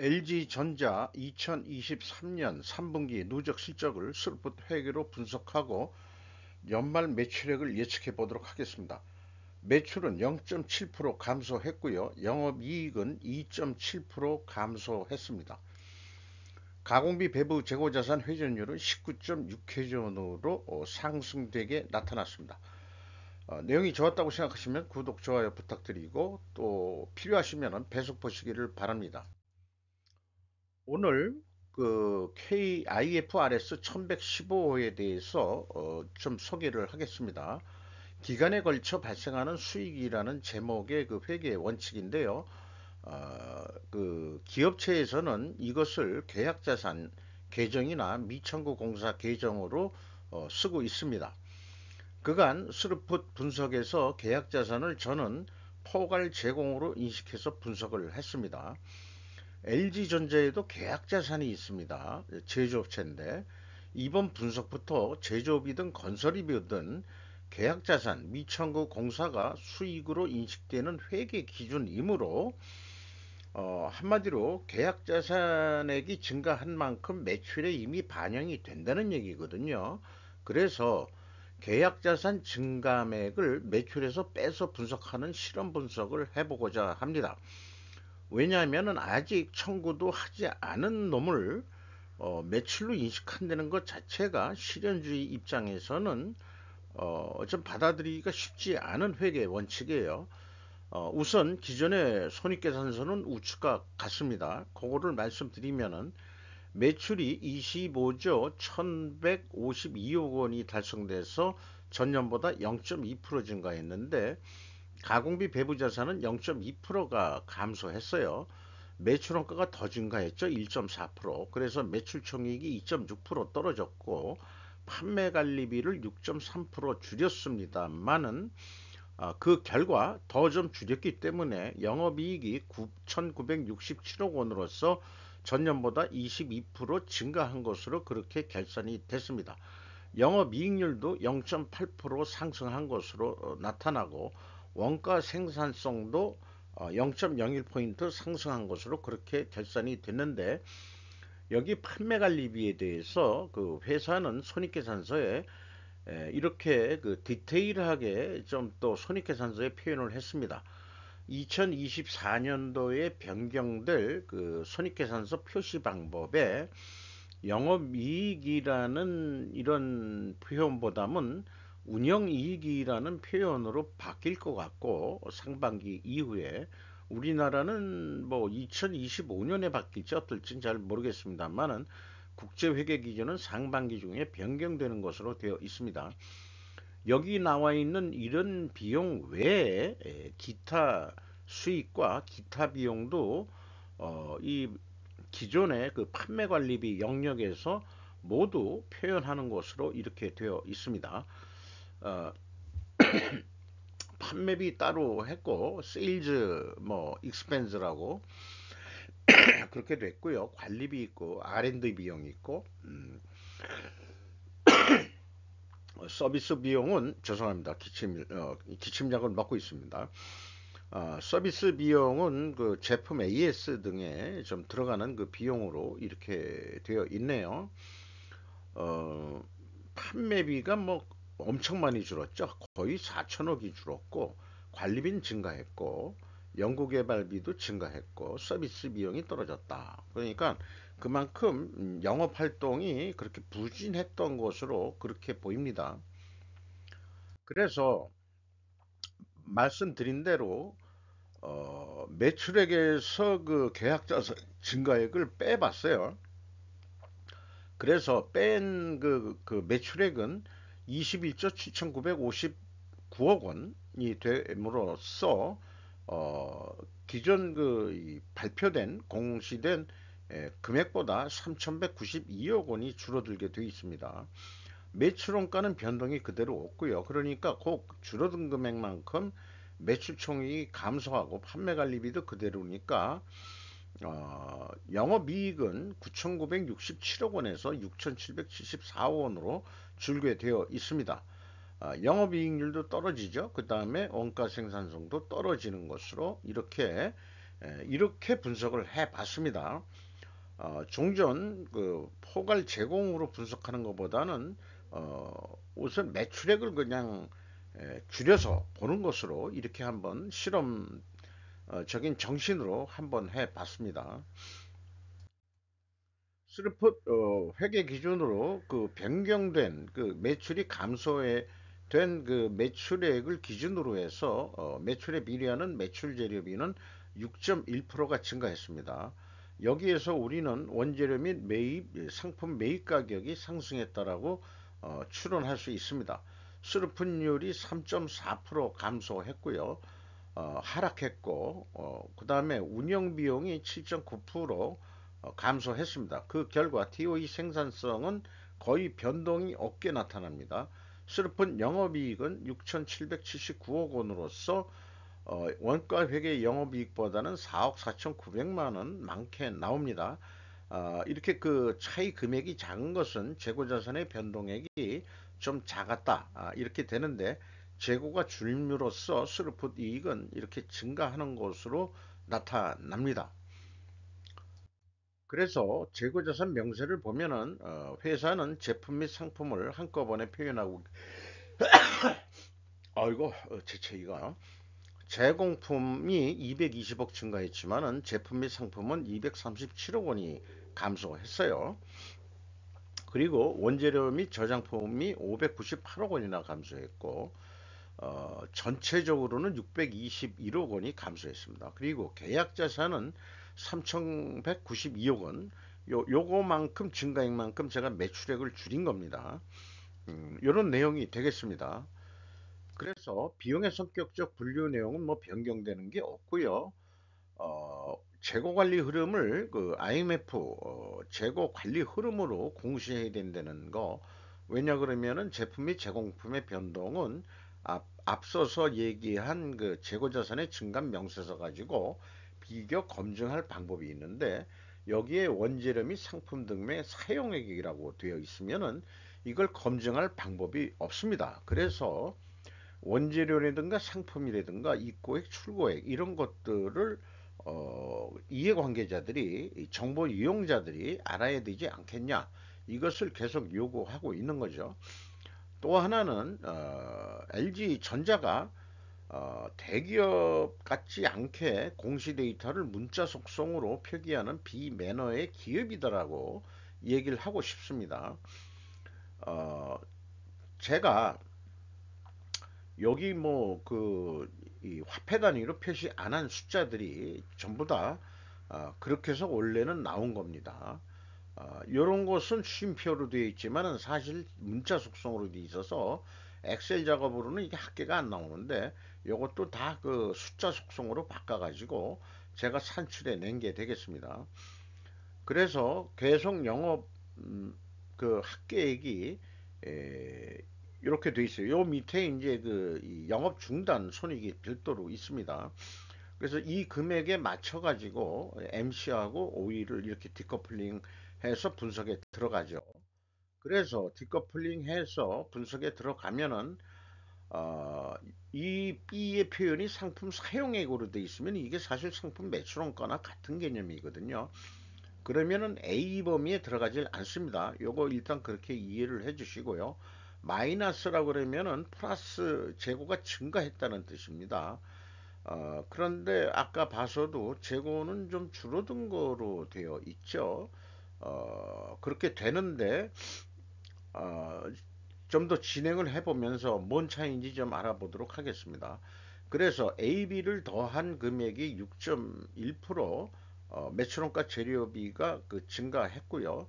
LG전자 2023년 3분기 누적 실적을 스룹 회계로 분석하고 연말 매출액을 예측해 보도록 하겠습니다. 매출은 0.7% 감소했고요. 영업이익은 2.7% 감소했습니다. 가공비 배부 재고자산 회전율은 19.6회전으로 상승되게 나타났습니다. 내용이 좋았다고 생각하시면 구독, 좋아요 부탁드리고 또 필요하시면 배속 보시기를 바랍니다. 오늘 그 KIFRS 1115호에 대해서 좀 소개를 하겠습니다. 기간에 걸쳐 발생하는 수익이라는 제목의 그 회계 원칙인데요. 그 기업체에서는 이것을 계약자산 계정이나 미청구 공사 계정으로 쓰고 있습니다. 그간 스루풋 분석에서 계약자산을 저는 포괄 제공으로 인식해서 분석을 했습니다. LG전자에도 계약자산이 있습니다. 제조업체인데 이번 분석부터 제조업이든 건설이든 계약자산, 미청구 공사가 수익으로 인식되는 회계 기준이므로 한마디로 계약자산액이 증가한 만큼 매출에 이미 반영이 된다는 얘기거든요. 그래서 계약자산 증감액을 매출에서 빼서 분석하는 실험 분석을 해보고자 합니다. 왜냐하면 아직 청구도 하지 않은 놈을 매출로 인식한다는 것 자체가 실현주의 입장에서는 좀 받아들이기가 쉽지 않은 회계 원칙이에요. 우선 기존의 손익계산서는 우측과 같습니다. 그거를 말씀드리면은 매출이 25조 1152억 원이 달성돼서 전년보다 0.2% 증가했는데 가공비 배부 자산은 0.2%가 감소했어요. 매출 원가가 더 증가했죠. 1.4%. 그래서 매출 총이익이 2.6% 떨어졌고 판매 관리비를 6.3% 줄였습니다만은 그 결과 더 좀 줄였기 때문에 영업이익이 9,967억 원으로서 전년보다 22% 증가한 것으로 그렇게 결산이 됐습니다. 영업이익률도 0.8% 상승한 것으로 나타나고 원가 생산성도 0.01포인트 상승한 것으로 그렇게 결산이 됐는데 여기 판매관리비에 대해서 그 회사는 손익계산서에 이렇게 그 디테일하게 좀 또 손익계산서에 표현을 했습니다. 2024년도에 변경될 그 손익계산서 표시 방법에 영업이익이라는 이런 표현보다는 운영이익이라는 표현으로 바뀔 것 같고 상반기 이후에 우리나라는 뭐 2025년에 바뀔지 어떨지는 잘 모르겠습니다만은 국제회계 기준은 상반기 중에 변경되는 것으로 되어 있습니다. 여기 나와 있는 이런 비용 외에 기타 수익과 기타 비용도 이 기존의 그 판매 관리비 영역에서 모두 표현하는 것으로 이렇게 되어 있습니다. 어, 판매비 따로 했고 세일즈 뭐 익스펜스라고 그렇게 됐고요. 관리비 있고 R&D 비용이 있고 서비스 비용은 죄송합니다. 기침약을 먹고 있습니다. 서비스 비용은 그 제품 AS 등에 좀 들어가는 그 비용으로 이렇게 되어 있네요. 어, 판매비가 뭐 엄청 많이 줄었죠. 거의 4천억이 줄었고 관리비는 증가했고 연구개발비도 증가했고 서비스 비용이 떨어졌다. 그러니까 그만큼 영업활동이 그렇게 부진했던 것으로 그렇게 보입니다. 그래서 말씀드린 대로 매출액에서 그 계약자 증가액을 빼봤어요. 그래서 뺀 그 매출액은 21조 7,959억 원이 됨으로써 기존 그 발표된 공시된 금액보다 3,192억 원이 줄어들게 되어 있습니다. 매출원가는 변동이 그대로 없고요. 그러니까 꼭 줄어든 금액만큼 매출 총액이 감소하고 판매 관리비도 그대로니까 영업이익은 9,967억 원에서 6,774억 원으로 줄게 되어 있습니다. 영업이익률도 떨어지죠. 그 다음에 원가 생산성도 떨어지는 것으로 이렇게 이렇게 분석을 해 봤습니다. 종전 그 포괄 제공으로 분석하는 것보다는 우선 매출액을 그냥 줄여서 보는 것으로 이렇게 한번 실험적인 정신으로 한번 해 봤습니다. 스루풋 회계 기준으로 그 변경된 그 매출이 감소해 된 그 매출액을 기준으로 해서 매출에 비례하는 매출 재료비는 6.1%가 증가했습니다. 여기에서 우리는 원재료 및 매입 상품 매입 가격이 상승했다라고 추론할 수 있습니다. 스루풋률이 3.4% 감소했고요. 하락했고, 그 다음에 운영 비용이 7.9% 감소했습니다. 그 결과 TOE 생산성은 거의 변동이 없게 나타납니다. 슬픈 영업이익은 6,779억 원으로서 원가 회계 영업이익보다는 4억 4,900만 원 많게 나옵니다. 이렇게 그 차이 금액이 작은 것은 재고자산의 변동액이 좀 작았다. 이렇게 되는데 재고가 줄므로써 스루풋 이익은 이렇게 증가하는 것으로 나타납니다. 그래서 재고자산 명세를 보면은 회사는 제품 및 상품을 한꺼번에 표현하고 아이고 제체이가 제공품이 220억 증가했지만은 제품 및 상품은 237억 원이 감소했어요. 그리고 원재료 및 저장품이 598억 원이나 감소했고 전체적으로는 621억 원이 감소했습니다. 그리고 계약 자산은 3,192억 원. 요거만큼 증가액만큼 제가 매출액을 줄인 겁니다. 이런 내용이 되겠습니다. 그래서 비용의 성격적 분류 내용은 뭐 변경되는 게 없고요. 재고 관리 흐름을 그 IMF 재고 관리 흐름으로 공시해야 된다는 거. 왜냐 그러면은 제품 및 제공품의 변동은 앞서서 얘기한 그 재고 자산의 증감 명세서 가지고 비교 검증할 방법이 있는데 여기에 원재료 및 상품 등의 사용액이라고 되어 있으면은 이걸 검증할 방법이 없습니다. 그래서 원재료라든가 상품이라든가 입고액, 출고액 이런 것들을 이해관계자들이 정보 이용자들이 알아야 되지 않겠냐 이것을 계속 요구하고 있는 거죠. 또 하나는 LG전자가 대기업 같지 않게 공시 데이터를 문자 속성으로 표기하는 비매너의 기업이더라고 얘기를 하고 싶습니다. 어, 제가 여기 뭐 그 이 화폐 단위로 표시 안 한 숫자들이 전부 다 그렇게 해서 원래는 나온 겁니다. 이런 것은 쉼표로 되어 있지만은 사실 문자 속성으로 되어 있어서 엑셀 작업으로는 이게 합계가 안 나오는데 이것도 다 그 숫자 속성으로 바꿔가지고 제가 산출해 낸 게 되겠습니다. 그래서 계속 영업 그 합계액이 에, 이렇게 돼 있어요. 요 밑에 이제 그 영업 중단 손익이 별도로 있습니다. 그래서 이 금액에 맞춰 가지고 MC하고 OE를 이렇게 디커플링 해서 분석에 들어가죠. 그래서 디커플링 해서 분석에 들어가면은 어, 이 B의 표현이 상품 사용액으로 돼 있으면 이게 사실 상품 매출원가나 같은 개념이거든요. 그러면은 A 범위에 들어가질 않습니다. 요거 일단 그렇게 이해를 해 주시고요. 마이너스라고 그러면은 플러스 재고가 증가했다는 뜻입니다. 그런데 아까 봐서도 재고는 좀 줄어든 거로 되어 있죠. 그렇게 되는데 어, 좀 더 진행을 해보면서 뭔 차이인지 좀 알아보도록 하겠습니다. 그래서 AB를 더한 금액이 6.1% 매출원가 재료비가 그 증가했고요.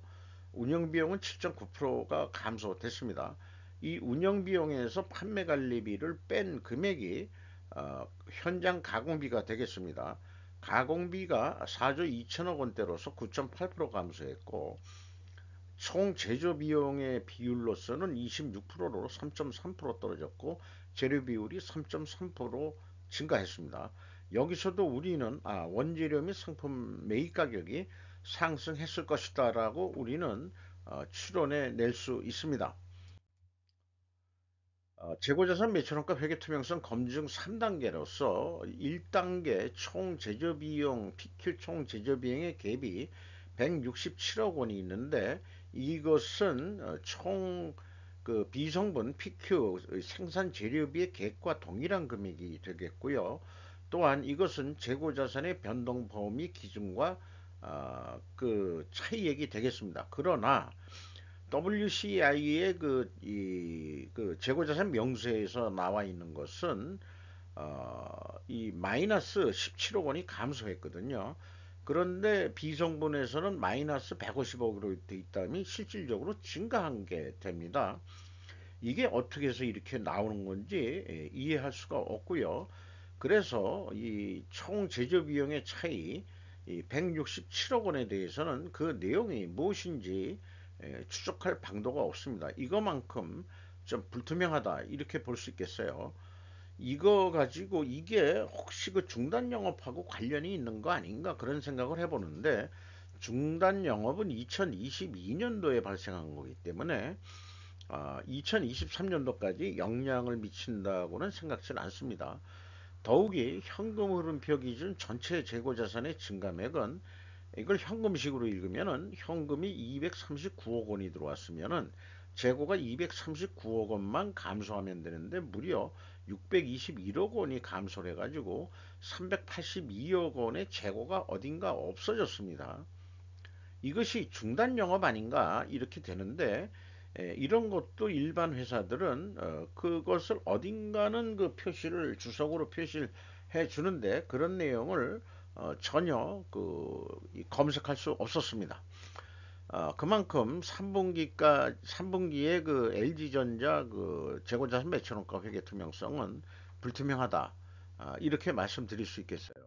운영비용은 7.9%가 감소됐습니다. 이 운영비용에서 판매관리비를 뺀 금액이 현장 가공비가 되겠습니다. 가공비가 4조 2천억 원대로서 9.8% 감소했고 총 제조 비용의 비율로서는 26%로 3.3% 떨어졌고 재료 비율이 3.3% 증가했습니다. 여기서도 우리는 원재료 및 상품 매입 가격이 상승했을 것이다라고 우리는 추론해 낼 수 있습니다. 재고자산 매출원가 회계투명성 검증 3단계로서 1단계 총 제조비용, PQ 총 제조비용의 갭이 167억 원이 있는데 이것은 총 그 비성분 PQ 생산 재료비의 갭과 동일한 금액이 되겠고요. 또한 이것은 재고자산의 변동 범위 기준과 그 차이액이 되겠습니다. 그러나 WCI의 그 재고자산 명세에서 나와 있는 것은 이 마이너스 17억 원이 감소했거든요. 그런데 비성분에서는 마이너스 150억으로 돼 있다면 실질적으로 증가한 게 됩니다. 이게 어떻게 해서 이렇게 나오는 건지 이해할 수가 없고요. 그래서 이 총 제조 비용의 차이 이 167억 원에 대해서는 그 내용이 무엇인지 추적할 방도가 없습니다. 이거만큼 좀 불투명하다 이렇게 볼 수 있겠어요. 이거 가지고 이게 혹시 그 중단 영업하고 관련이 있는 거 아닌가 그런 생각을 해보는데 중단 영업은 2022년도에 발생한 거기 때문에 2023년도까지 영향을 미친다고는 생각지 않습니다. 더욱이 현금 흐름표 기준 전체 재고 자산의 증감액은 이걸 현금식으로 읽으면은 현금이 239억 원이 들어왔으면은 재고가 239억 원만 감소하면 되는데 무려 621억 원이 감소를 해가지고 382억 원의 재고가 어딘가 없어졌습니다. 이것이 중단 영업 아닌가 이렇게 되는데 이런 것도 일반 회사들은 그것을 어딘가는 그 표시를 주석으로 표시를 해 주는데 그런 내용을 전혀 검색할 수 없었습니다. 그만큼 3분기에 그 LG전자 그 재고자산 매출원가 회계 투명성은 불투명하다. 이렇게 말씀드릴 수 있겠어요.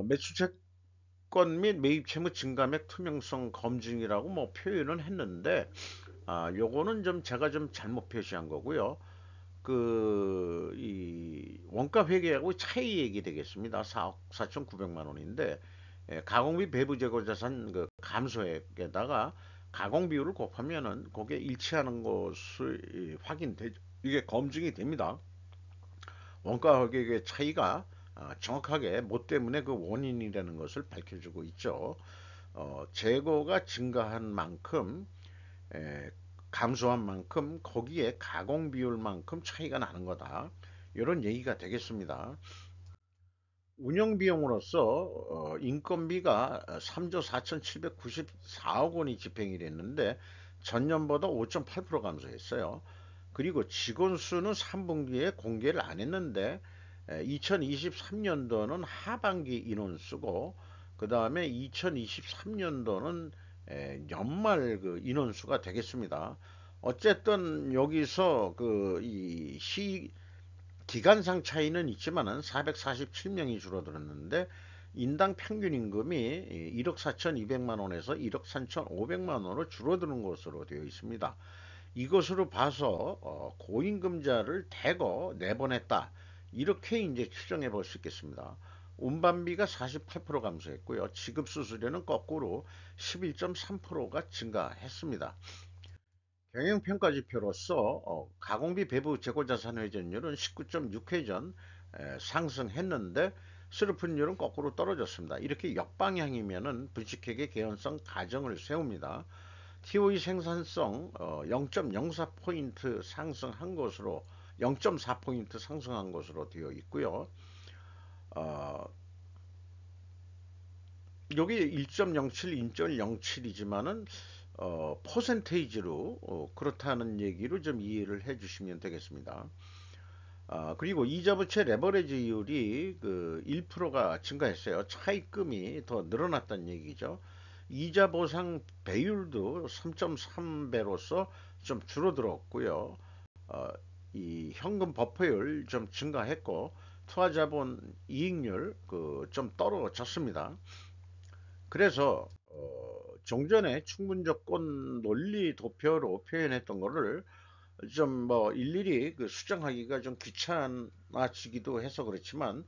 매수채권 및 매입 채무 증감액 투명성 검증이라고 뭐 표현은 했는데 요거는 좀 제가 좀 잘못 표시한 거고요. 이 원가 회계하고 차이 얘기 되겠습니다. 4억 4,900만 원인데 가공비 배부 재고 자산 그 감소액에다가 가공 비율을 곱하면은 그게 일치하는 것을 확인돼 이게 검증이 됩니다. 원가 회계의 차이가 정확하게 뭐 때문에 그 원인이라는 것을 밝혀주고 있죠. 재고가 증가한 만큼 에, 감소한 만큼 거기에 가공 비율만큼 차이가 나는 거다. 이런 얘기가 되겠습니다. 운영 비용으로서 인건비가 3조 4,794억 원이 집행이 됐는데 전년보다 5.8% 감소했어요. 그리고 직원 수는 3분기에 공개를 안 했는데 2023년도는 하반기 인원수고 그 다음에 2023년도는 연말 그 인원수가 되겠습니다. 어쨌든 여기서 그이 기간상 차이는 있지만은 447명이 줄어들었는데 인당 평균 임금이 1억 4,200만 원에서 1억 3,500만 원으로 줄어드는 것으로 되어 있습니다. 이것으로 봐서 고임금자를 대거 내보냈다. 이렇게 이제 추정해 볼 수 있겠습니다. 운반비가 48% 감소했고요. 지급 수수료는 거꾸로 11.3%가 증가했습니다. 경영평가지표로서 가공비 배부 재고자산 회전율은 19.6회전 상승했는데 슬픈율은 거꾸로 떨어졌습니다. 이렇게 역방향이면은 분식회계 개연성 가정을 세웁니다. TOE 생산성 0.04포인트 상승한 것으로 0.4포인트 상승한 것으로 되어 있고요. 어, 여기 1.07, 1.07이지만은 퍼센테이지로 그렇다는 얘기로 좀 이해를 해 주시면 되겠습니다. 그리고 이자 부채 레버리지율이 그 1%가 증가했어요. 차입금이 더 늘어났다는 얘기죠. 이자 보상 배율도 3.3배로서 좀 줄어들었고요. 어, 이 현금 버퍼율 좀 증가했고 투하자본 이익률 그 좀 떨어졌습니다. 그래서 종전에 충분조건 논리 도표로 표현했던 거를 좀 뭐 일일이 그 수정하기가 좀 귀찮아지기도 해서 그렇지만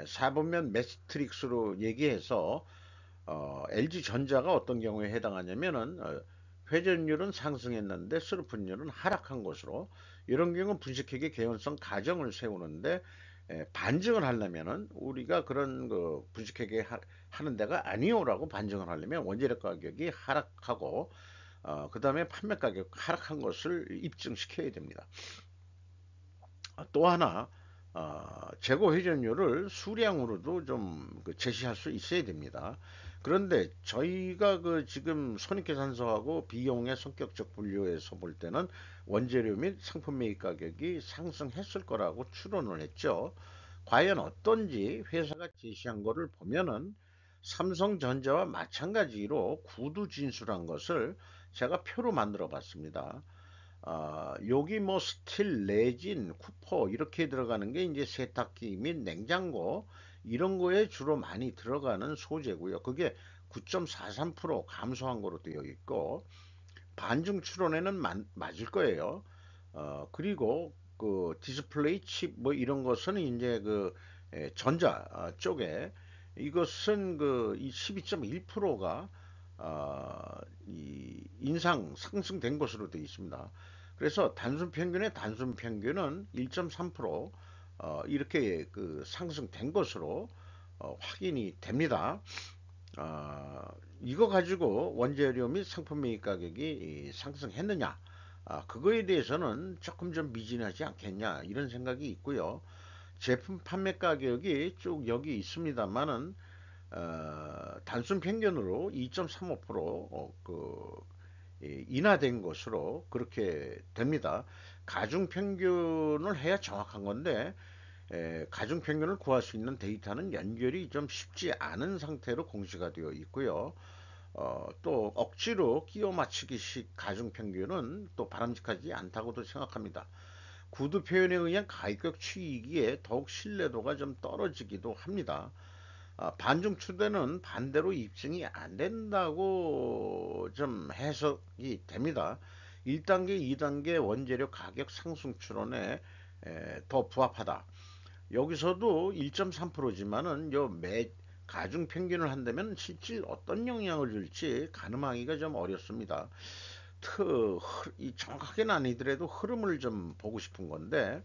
4분면 매트릭스로 얘기해서 LG 전자가 어떤 경우에 해당하냐면은 회전율은 상승했는데 스루프율은 하락한 것으로, 이런 경우 분식회계 개연성 가정을 세우는데 반증을 하려면은 우리가 그런 그 분식회계 하는 데가 아니오라고 반증을 하려면 원재료 가격이 하락하고 그 다음에 판매 가격 하락한 것을 입증시켜야 됩니다. 또 하나 재고 회전율을 수량으로도 좀그 제시할 수 있어야 됩니다. 그런데 저희가 그 지금 손익계산서하고 비용의 성격적 분류에서 볼 때는 원재료 및 상품 매입 가격이 상승했을 거라고 추론을 했죠. 과연 어떤지 회사가 제시한 거를 보면은 삼성전자와 마찬가지로 구두 진술한 것을 제가 표로 만들어 봤습니다. 여기 뭐 스틸, 레진, 쿠퍼 이렇게 들어가는 게 이제 세탁기 및 냉장고 이런 거에 주로 많이 들어가는 소재고요. 그게 9.43% 감소한 거로 되어 있고 반중 추론에는 맞을 거예요. 그리고 그 디스플레이 칩 뭐 이런 것은 이제 그 전자 쪽에 이것은 그 12.1%가 이 인상 상승된 것으로 되어 있습니다. 그래서 단순 평균의 단순 평균은 1.3% 이렇게 그 상승된 것으로 확인이 됩니다. 이거 가지고 원재료 및 상품 매입 가격이 상승했느냐? 그거에 대해서는 조금 좀 미진하지 않겠냐 이런 생각이 있고요. 제품 판매 가격이 쭉 여기 있습니다만은 단순 평균으로 2.35% 인하된 것으로 그렇게 됩니다. 가중 평균을 해야 정확한 건데 가중 평균을 구할 수 있는 데이터는 연결이 좀 쉽지 않은 상태로 공시가 되어 있고요. 또 억지로 끼워 맞추기식 가중 평균은 또 바람직하지 않다고도 생각합니다. 구두 표현에 의한 가격 추이기에 더욱 신뢰도가 좀 떨어지기도 합니다. 반중 추대는 반대로 입증이 안 된다고 좀 해석이 됩니다. 1단계, 2단계 원재료 가격 상승 추론에 더 부합하다. 여기서도 1.3%지만은 가중 평균을 한다면 실질 어떤 영향을 줄지 가늠하기가 좀 어렵습니다. 정확하게는 아니더라도 흐름을 좀 보고 싶은 건데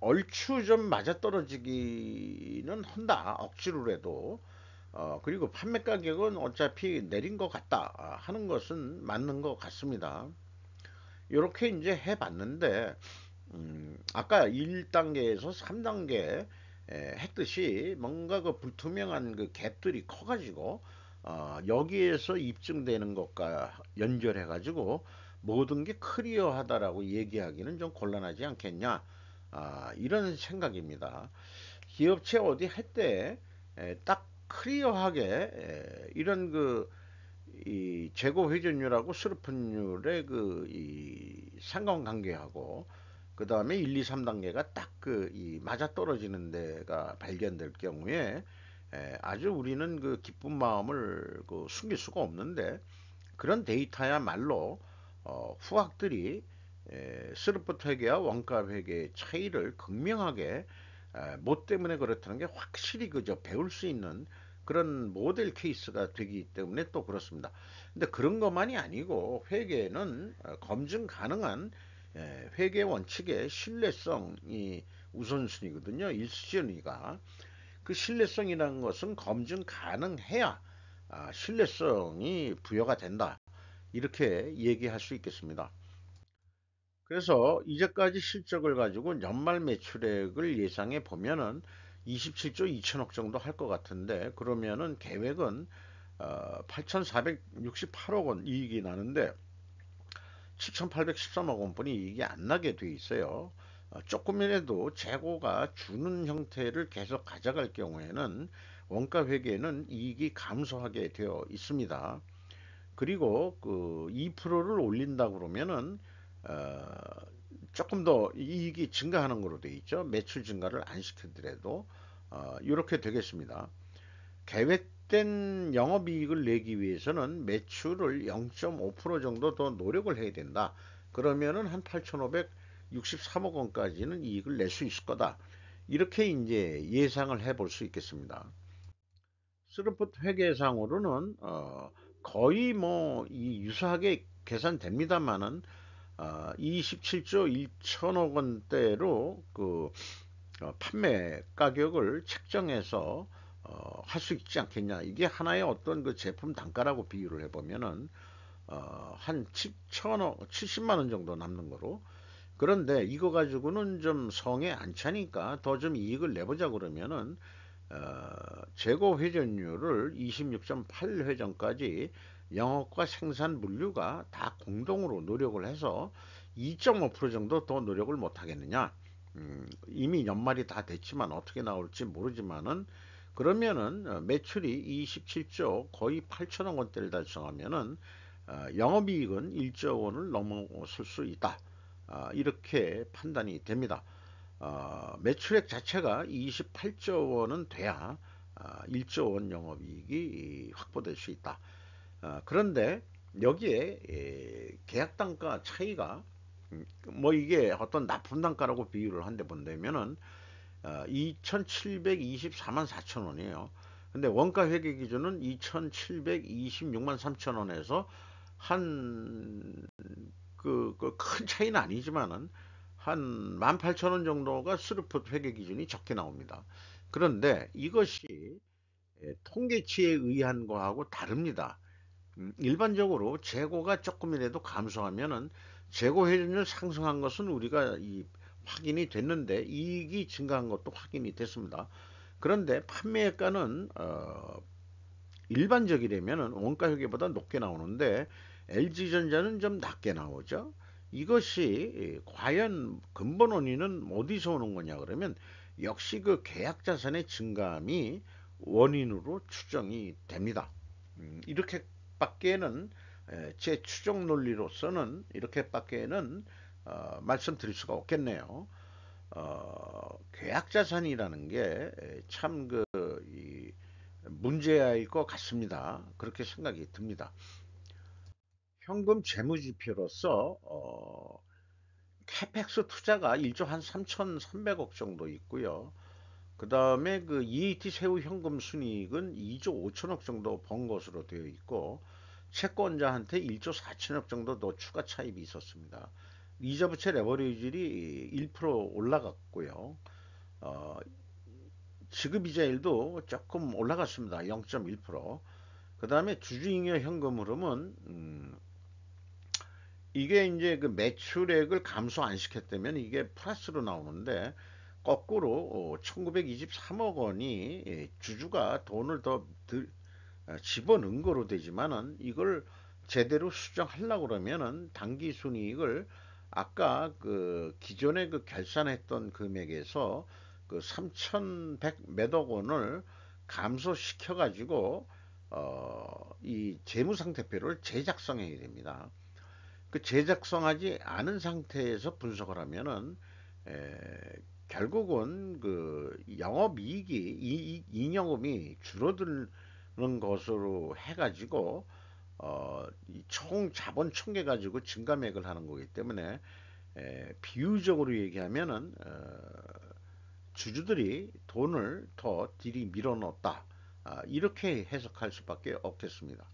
얼추 좀 맞아떨어지기는 한다. 억지로라도. 그리고 판매 가격은 어차피 내린 것 같다 하는 것은 맞는 것 같습니다. 이렇게 이제 해봤는데 아까 1단계에서 3단계 했듯이 뭔가 그 불투명한 그 갭들이 커가지고 여기에서 입증되는 것과 연결해가지고 모든 게 클리어하다라고 얘기하기는 좀 곤란하지 않겠냐 이런 생각입니다. 기업체 어디 할 때 딱 클리어하게 이런 그 이 재고 회전율하고 수르픈율의 그 이 상관관계하고 그 다음에 1, 2, 3단계가 딱 그 이 맞아떨어지는 데가 발견될 경우에 아주 우리는 그 기쁜 마음을 그 숨길 수가 없는데 그런 데이터야말로 후학들이 스루프 회계와 원가 회계의 차이를 극명하게 뭐 때문에 그렇다는 게 확실히 그저 배울 수 있는 그런 모델 케이스가 되기 때문에 또 그렇습니다. 근데 그런 것만이 아니고 회계는 검증 가능한 회계 원칙의 신뢰성이 우선순위거든요. 1순위가. 그 신뢰성이라는 것은 검증 가능해야 신뢰성이 부여가 된다. 이렇게 얘기할 수 있겠습니다. 그래서 이제까지 실적을 가지고 연말 매출액을 예상해 보면은 27조 2천억 정도 할 것 같은데 그러면은 계획은 8,468억 원 이익이 나는데 7,813억 원뿐이 이익이 안 나게 돼 있어요. 조금이라도 재고가 주는 형태를 계속 가져갈 경우에는 원가 회계는 이익이 감소하게 되어 있습니다. 그리고 그 2%를 올린다 그러면은 어, 조금 더 이익이 증가하는 거로 돼 있죠. 매출 증가를 안 시키더라도 이렇게 되겠습니다. 계획된 영업이익을 내기 위해서는 매출을 0.5% 정도 더 노력을 해야 된다. 그러면은 한 8,563억 원까지는 이익을 낼 수 있을 거다. 이렇게 이제 예상을 해볼 수 있겠습니다. 스루풋 회계상으로는 거의 뭐 이 유사하게 계산됩니다만은 27조 1천억 원대로 그 판매 가격을 책정해서 할 수 있지 않겠냐. 이게 하나의 어떤 그 제품 단가라고 비유를 해보면은 한 7천억, 70만 원 정도 남는 거로. 그런데 이거 가지고는 좀 성에 안 차니까 더 좀 이익을 내보자 그러면은 재고 회전율을 26.8회전까지 영업과 생산 물류가 다 공동으로 노력을 해서 2.5% 정도 더 노력을 못 하겠느냐. 이미 연말이 다 됐지만 어떻게 나올지 모르지만은 그러면은 매출이 27조 거의 8천억 원대를 달성하면은 영업이익은 1조 원을 넘어설 수 있다. 이렇게 판단이 됩니다. 매출액 자체가 28조 원은 돼야 1조 원 영업이익이 확보될 수 있다. 그런데 여기에 계약 단가 차이가 뭐 이게 어떤 납품 단가라고 비유를 한데 본다면은 2,724만 4천 원이에요. 근데 원가 회계 기준은 2,726만 3천 원에서 한 큰 차이는 아니지만은 한 18,000원 정도가 스루풋 회계 기준이 적게 나옵니다. 그런데 이것이 통계치에 의한 거하고 다릅니다. 일반적으로 재고가 조금이라도 감소하면은 재고 회전율 상승한 것은 우리가 확인이 됐는데 이익이 증가한 것도 확인이 됐습니다. 그런데 판매가는 일반적이라면 원가 회계보다 높게 나오는데 LG전자는 좀 낮게 나오죠. 이것이 과연 근본 원인은 어디서 오는 거냐 그러면 역시 그 계약 자산의 증감이 원인으로 추정이 됩니다. 이렇게밖에는 제 추정 논리로서는 이렇게밖에는 말씀드릴 수가 없겠네요. 계약 자산이라는 게 참 그 문제일 것 같습니다. 그렇게 생각이 듭니다. 현금 재무지표로서 캐펙스 투자가 1조 한 3,300억 정도 있고요. 그 다음에 그 EAT 세후 현금 순이익은 2조 5천억 정도 번 것으로 되어 있고 채권자한테 1조 4천억 정도 더 추가 차입이 있었습니다. 이자 부채 레버리지율이 1% 올라갔고요. 어, 지급이자율도 조금 올라갔습니다. 0.1%. 그 다음에 주주잉여 현금 흐름은 이게 이제 그 매출액을 감소 안 시켰다면 이게 플러스로 나오는데 거꾸로 1923억 원이 주주가 돈을 더 집어넣은 거로 되지만은 이걸 제대로 수정하려고 그러면은 당기 순이익을 아까 그 기존에 그 결산했던 금액에서 그 3,100 몇억 원을 감소시켜 가지고 이 재무상태표를 재작성해야 됩니다. 그 제작성하지 않은 상태에서 분석을 하면은 에, 결국은 그 영업이익이 잉여금이 줄어드는 것으로 해가지고 총 자본 총계 가지고 증감액을 하는 거기 때문에 비유적으로 얘기하면은 주주들이 돈을 더 들이 밀어넣었다. 이렇게 해석할 수밖에 없겠습니다.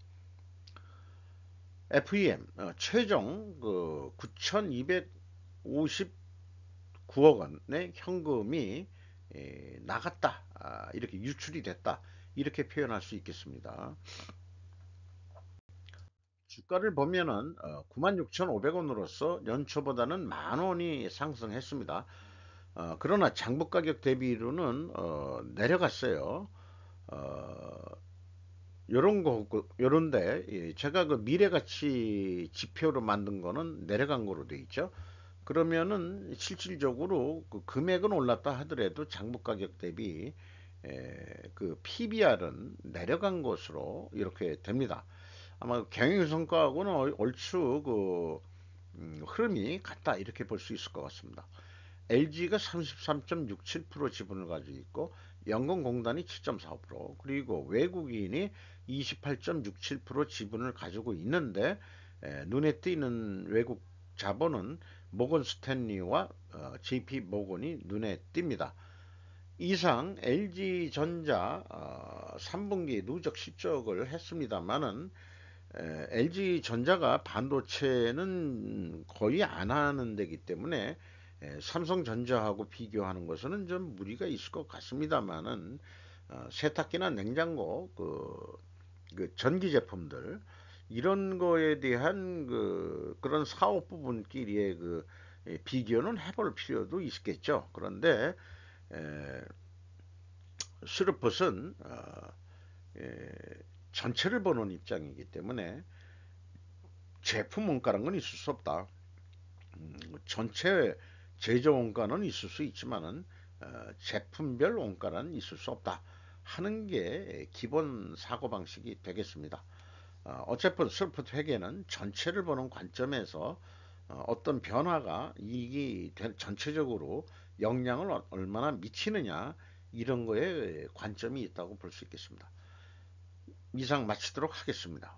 FEM 최종 그 9,259억 원의 현금이 나갔다. 이렇게 유출이 됐다. 이렇게 표현할 수 있겠습니다. 주가를 보면은 96,500원으로서 연초보다는 만 원이 상승했습니다. 그러나 장부 가격 대비로는 내려갔어요. 어, 요런데 제가 그 미래가치 지표로 만든 거는 내려간 거로 돼 있죠. 그러면은 실질적으로 그 금액은 올랐다 하더라도 장부 가격 대비 그 PBR은 내려간 것으로 이렇게 됩니다. 아마 경영 성과하고는 얼추 그 흐름이 같다 이렇게 볼 수 있을 것 같습니다. LG가 33.67% 지분을 가지고 있고 연금공단이 7.45% 그리고 외국인이 28.67% 지분을 가지고 있는데 눈에 띄는 외국 자본은 모건 스탠리와 JP 모건이 눈에 띕니다. 이상 LG전자 3분기 누적 실적을 했습니다만은 LG전자가 반도체는 거의 안 하는 데기 때문에 삼성전자하고 비교하는 것은 좀 무리가 있을 것 같습니다만은 세탁기나 냉장고 그 전기 제품들 이런 거에 대한 그런 사업 부분끼리의 비교는 해볼 필요도 있겠죠. 그런데 에, 스루펫은 에, 전체를 보는 입장이기 때문에 제품 원가라는 건 있을 수 없다. 전체 제조 원가는 있을 수 있지만은 제품별 원가는 있을 수 없다 하는 게 기본 사고방식이 되겠습니다. 어차피 스루펫 회계는 전체를 보는 관점에서 어떤 변화가 이익이 전체적으로 영향을 얼마나 미치느냐 이런 거에 관점이 있다고 볼 수 있겠습니다. 이상 마치도록 하겠습니다.